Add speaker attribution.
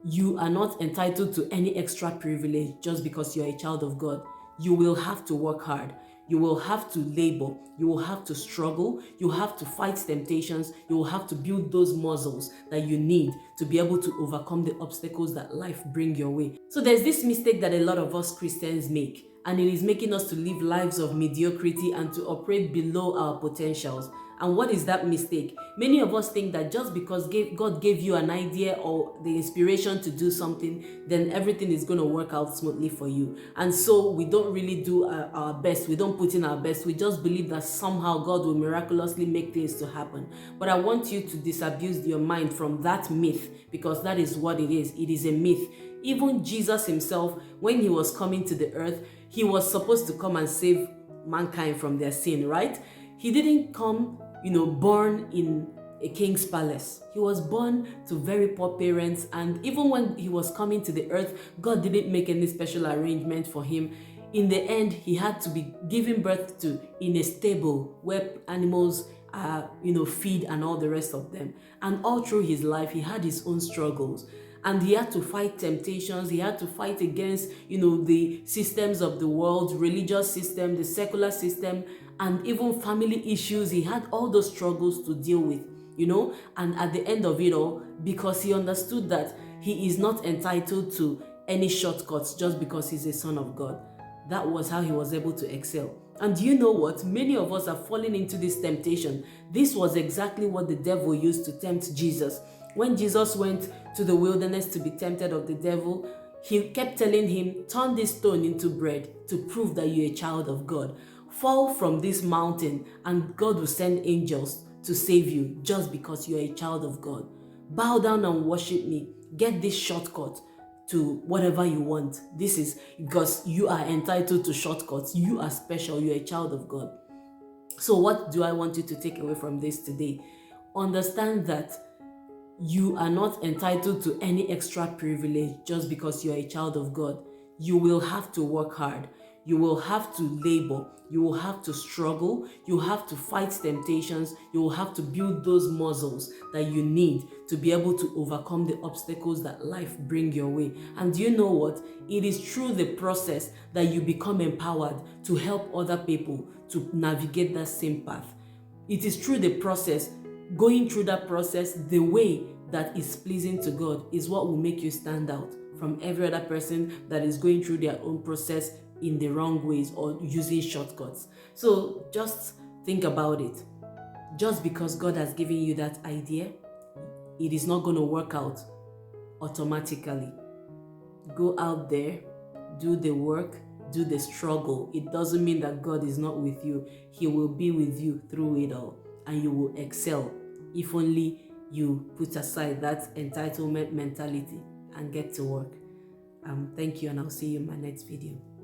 Speaker 1: you are not entitled to any extra privilege just because you're a child of God. You will have to work hard. You will have to labor. You will have to struggle. You have to fight temptations. You will have to build those muscles that you need to be able to overcome the obstacles that life bring your way. So there's this mistake that a lot of us Christians make, and it is making us to live lives of mediocrity and to operate below our potentials. And what is that mistake? Many of us think that just because God gave you an idea or the inspiration to do something, then everything is going to work out smoothly for you. And so we don't really do our best. We don't put in our best. We just believe that somehow God will miraculously make things to happen. But I want you to disabuse your mind from that myth, because that is what it is. It is a myth. Even Jesus himself, when he was coming to the earth, he was supposed to come and save mankind from their sin, right? He didn't come born in a king's palace. He was born to very poor parents, and even when he was coming to the earth, God didn't make any special arrangement for him. In the end, he had to be given birth to in a stable where animals feed and all the rest of them. And all through his life, he had his own struggles. And he had to fight temptations. He had to fight against, the systems of the world, religious system, the secular system, and even family issues. He had all those struggles to deal with, and at the end of it all, because he understood that he is not entitled to any shortcuts just because he's a son of God. That was how he was able to excel. And do you know what? Many of us are falling into this temptation. This was exactly what the devil used to tempt Jesus. When Jesus went to the wilderness to be tempted of the devil, he kept telling him, turn this stone into bread to prove that you're a child of God. Fall from this mountain and God will send angels to save you just because you're a child of God. Bow down and worship me. Get this shortcut to whatever you want. This is because you are entitled to shortcuts. You are special. You're a child of God. So what do I want you to take away from this today? Understand that you are not entitled to any extra privilege just because you're a child of God. You will have to work hard. You will have to labor. You will have to struggle. You have to fight temptations. You will have to build those muscles that you need to be able to overcome the obstacles that life bring your way. And do you know what? It is through the process that you become empowered to help other people to navigate that same path. It is through the process, going through that process the way that is pleasing to God is what will make you stand out from every other person that is going through their own process in the wrong ways or using shortcuts. So just think about it. Just because God has given you that idea, it is not going to work out automatically. Go out there, do the work, do the struggle. It doesn't mean that God is not with you. He will be with you through it all, and you will excel if only you put aside that entitlement mentality and get to work. Thank you, and I'll see you in my next video.